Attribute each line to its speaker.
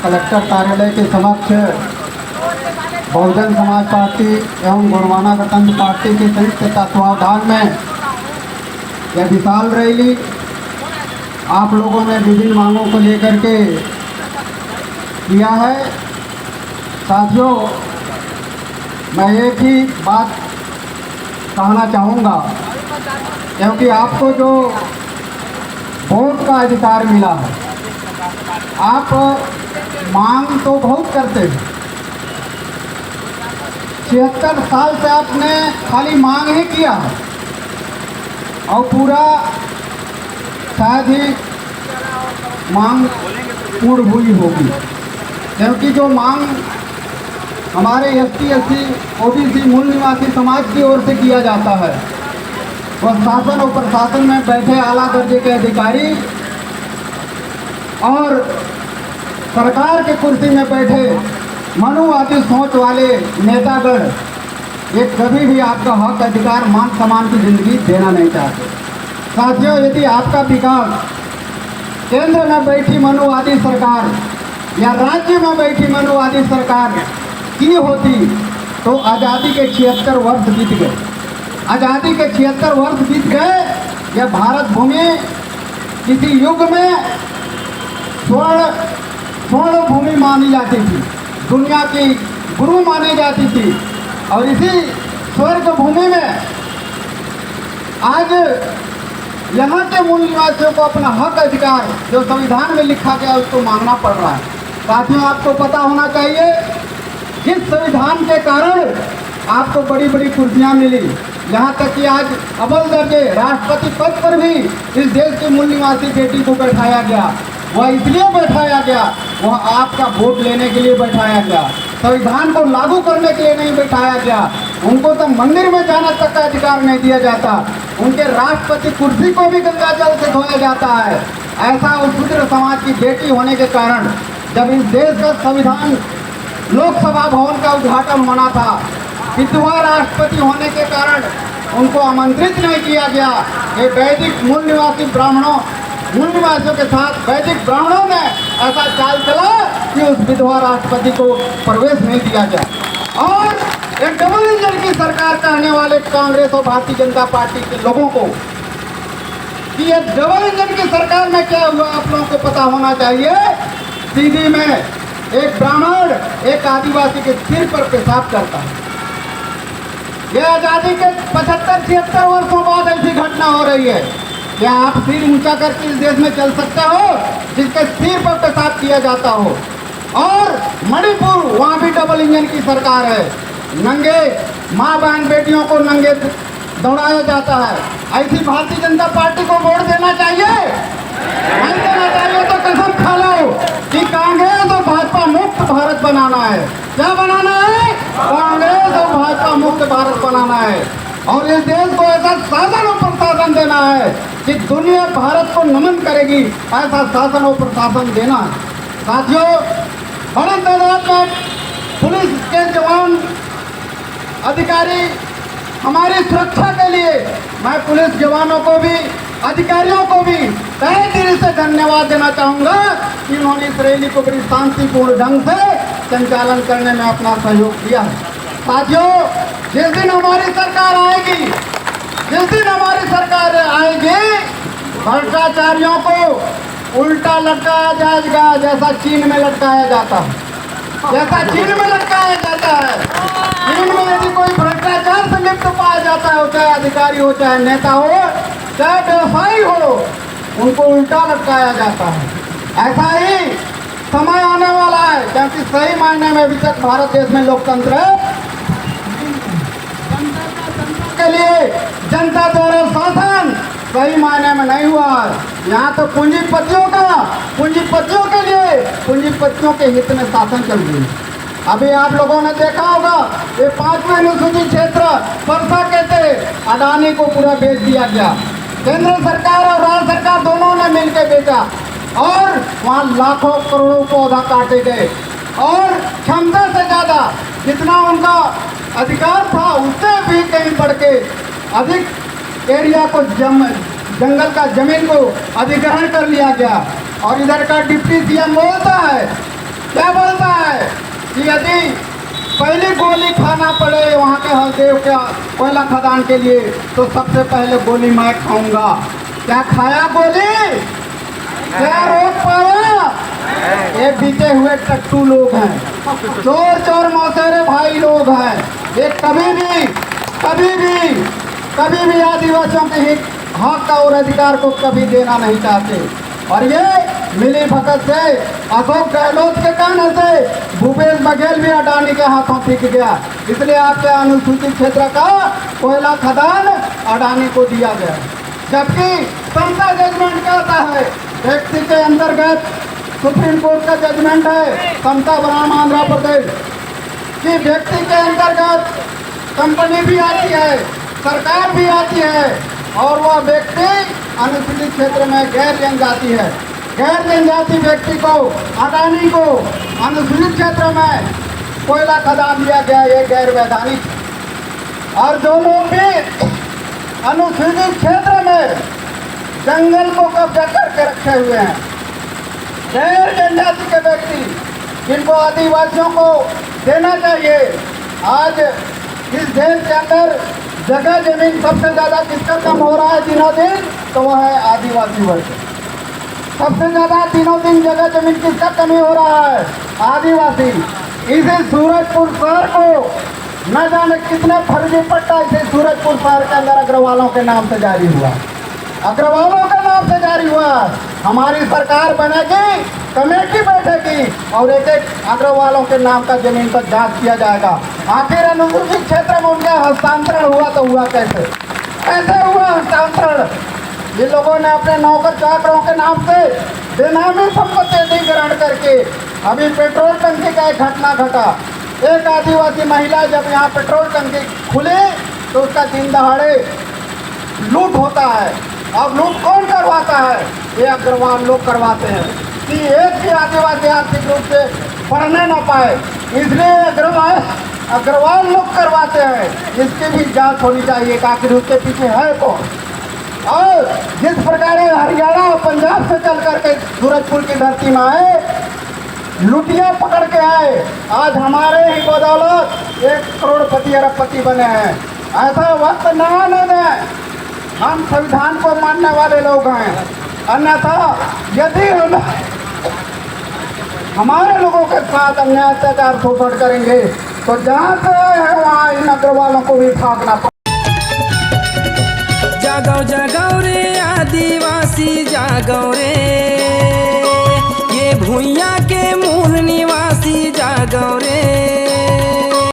Speaker 1: Collector कार्यालय के समक्ष बहुजन समाज पार्टी एवं गोंडवाना गणतंत्र पार्टी के संयुक्त तत्वावधान में यह विशाल रैली आप लोगों ने विभिन्न मांगों को लेकर के किया है। साथियों, मैं एक ही बात कहना चाहूँगा, क्योंकि आपको जो वोट का अधिकार मिला है, आप मांग तो बहुत करते हैं। 76 साल से आपने खाली मांग ही किया है और पूरा शायद ही मांग पूर्ण हुई होगी, क्योंकि जो मांग हमारे ST SC OBC मूल निवासी समाज की ओर से किया जाता है, वह शासन और प्रशासन में बैठे आला दर्जे के अधिकारी और सरकार के कुर्सी में बैठे मनुवादी सोच वाले नेतागण ये कभी भी आपका हक, अधिकार, मान सम्मान की जिंदगी देना नहीं चाहते। साथियों, यदि आपका विकास केंद्र में बैठी मनुवादी सरकार या राज्य में बैठी मनुवादी सरकार की होती तो आज़ादी के 76 वर्ष बीत गए। आज़ादी के 76 वर्ष बीत गए। यह भारत भूमि किसी युग में स्वर्ण भूमि मानी जाती थी, दुनिया की गुरु मानी जाती थी, और इसी स्वर्ग भूमि में आज यहाँ के मूल निवासियों को अपना हक, अधिकार जो संविधान में लिखा गया उसको मांगना पड़ रहा है। साथियों, आपको पता होना चाहिए, जिस संविधान के कारण आपको बड़ी बड़ी कुर्सियाँ मिली, यहाँ तक कि आज अव्वल दर्जे राष्ट्रपति पद पर भी इस देश के मूल निवासी बेटी को बैठाया गया। वह इसलिए बैठाया गया, वह आपका वोट लेने के लिए बैठाया गया, संविधान को लागू करने के लिए नहीं बैठाया गया। उनको तो मंदिर में जाना तक का अधिकार नहीं दिया जाता, उनके राष्ट्रपति कुर्सी को भी गंगा जल से धोया जाता है। ऐसा उस शूद्र समाज की बेटी होने के कारण जब इस देश का संविधान लोकसभा भवन का उद्घाटन होना था, विधवा राष्ट्रपति होने के कारण उनको आमंत्रित नहीं किया गया। ये वैदिक मूल निवासी ब्राह्मणों, मूल निवासियों के साथ वैदिक ब्राह्मणों ने ऐसा चाल चला कि उस विधवा राष्ट्रपति को प्रवेश नहीं दिया गया। और एक डबल इंजन की सरकार कहने वाले कांग्रेस और भारतीय जनता पार्टी के लोगों को कि ये डबल इंजन की सरकार में क्या हुआ आप लोगों को पता होना चाहिए। सीधी में एक ब्राह्मण एक आदिवासी के सिर पर पेशाब करता है। यह आज़ादी के 75-76 वर्षों बाद ऐसी घटना हो रही है। क्या आप सिर ऊंचा करके इस देश में चल सकते हो जिसके सिर पर पेशाब किया जाता हो? और मणिपुर, वहाँ भी डबल इंजन की सरकार है। नंगे माँ बहन बेटियों को नंगे दौड़ाया जाता है। ऐसी भारतीय जनता पार्टी को वोट देना चाहिए? नहीं देना चाहिए तो कसम खा लो कि कांग्रेस और भाजपा मुक्त भारत बनाना है। क्या बनाना है? कांग्रेस और भाजपा मुक्त भारत बनाना है और इस देश को ऐसा शासन और प्रशासन देना है कि दुनिया भारत को नमन करेगी, ऐसा शासन और प्रशासन देना है। साथियों, बड़ी तादाद में पुलिस के जवान अधिकारी हमारी सुरक्षा के लिए, मैं पुलिस जवानों को भी, अधिकारियों को भी तहे दिल से धन्यवाद देना चाहूँगा कि उन्होंने इस रैली को बड़ी शांतिपूर्ण ढंग से संचालन करने में अपना सहयोग दिया है। साथियों, जिस दिन हमारी सरकार आएगी, जिस दिन हमारी सरकार आएगी, भ्रष्टाचारियों को उल्टा लटकाया जाएगा, जैसा चीन में लटकाया जाता है, जैसा चीन में लटकाया जाता है। चीन में यदि कोई भ्रष्टाचार से लिप्त पाया जाता है, चाहे अधिकारी हो, चाहे नेता हो, चाहे व्यवसायी हो, उनको उल्टा लटकाया जाता है। ऐसा ही समय आने वाला है, क्योंकि सही मायने में अभी तक भारत देश में लोकतंत्र है। जनता के लिए जनता द्वारा शासन सही मायने में नहीं हुआ। यहाँ तो पूंजीपतियों के लिए, पूंजीपतियों के हित में शासन चल रही है। अभी आप लोगों ने देखा होगा, ये 5वें अनुसूचित क्षेत्र परसा कहते अडानी को पूरा बेच दिया गया। केंद्र सरकार और राज्य सरकार दोनों ने मिलकर बेचा और वहाँ लाखों करोड़ों पौधा काटे गए और क्षमता से ज़्यादा जितना उनका अधिकार था उससे भी कहीं बढ़ के अधिक एरिया को जंगल का जमीन को अधिग्रहण कर लिया गया। और इधर का डिप्टी CM बोलता है क्या बोलता है कि यदि पहली गोली खाना पड़े वहाँ के हरदेव के कोयला खदान के लिए तो सबसे पहले गोली मैं खाऊंगा। क्या खाया गोली? क्या रोक पाया? ये बीते हुए टट्टू लोग हैं, चोर चोर मौसेरे भाई लोग हैं। ये कभी भी आदिवासियों के हित हक और अधिकार को कभी देना नहीं चाहते। और ये मिली भगत से अशोक गहलोत के कहने से भूपेश बघेल भी अडानी के हाथों टिक गया। इसलिए आपके अनुसूचित क्षेत्र का कोयला खदान अडानी को दिया गया। जबकि समता जजमेंट कहता है व्यक्ति के अंतर्गत सुप्रीम कोर्ट का जजमेंट है समता बनाम आंध्र प्रदेश कि व्यक्ति के अंतर्गत कंपनी भी आती है, सरकार भी आती है और वह व्यक्ति अनुसूचित क्षेत्र में गैर जनजाति है। गैर जनजाति व्यक्ति को अडानी को अनुसूचित क्षेत्र में कोयला खदान दिया गया, ये गैर वैधानिक। और जो लोग भी अनुसूचित क्षेत्र में जंगल को कब्जा करके रखे हुए हैं, गैर जनजाति के व्यक्ति जिनको आदिवासियों को देना चाहिए। आज इस देश के अंदर जगह जमीन सबसे ज़्यादा किसका कम हो रहा है दिनों दिन, तो वह है आदिवासी वर्ग। सबसे ज़्यादा दिनों दिन जगह जमीन किसका कमी हो रहा है? आदिवासी। इसे सूरजपुर शहर को न जाने कितने फर्जी पट्टा इसे सूरजपुर शहर के अंदर अग्रवालों के नाम से जारी हुआ, अग्रवालों के नाम से जारी हुआ। हमारी सरकार बनेगी, कमेटी बैठेगी और एक एक अग्रवालों के नाम का जमीन पर जांच किया जाएगा। आखिर अनुसूचित क्षेत्र में उनका हस्तांतरण हुआ तो हुआ कैसे? कैसे हुआ हस्तांतरण? ये लोगों ने अपने नौकर चाकरों के नाम से बेनामी संपत्ति अधिग्रहण करके अभी पेट्रोल टंकी का एक घटना घटा। एक आदिवासी महिला जब यहाँ पेट्रोल टंकी खुली तो उसका दिन दहाड़े लूट होता है। अब लूट कौन करवाता है? ये अग्रवाल लोग करवाते हैं कि एक भी आदिवासी आर्थिक रूप से पढ़ने ना पाए, इसलिए अग्रवाल लोग करवाते हैं। इसकी भी जांच होनी चाहिए कि आखिर उसके पीछे है कौन। और जिस प्रकार हरियाणा और पंजाब से चल करके सूरजपुर की धरती में आए, लुटिया पकड़ के आए, आज हमारे ही बदौलत 1 करोड़पति अरबपति बने हैं। ऐसा वक्त न आने दें। हम संविधान को मानने वाले लोग हैं, अन्यथा यदि हम हमारे लोगों के साथ अन्याय अत्याचार शोषण करेंगे तो जहाँ से है वहाँ इन अग्रवालों को भी भागना पड़ेगा।
Speaker 2: जागो जागो रे आदिवासी जागो रे, ये भूइया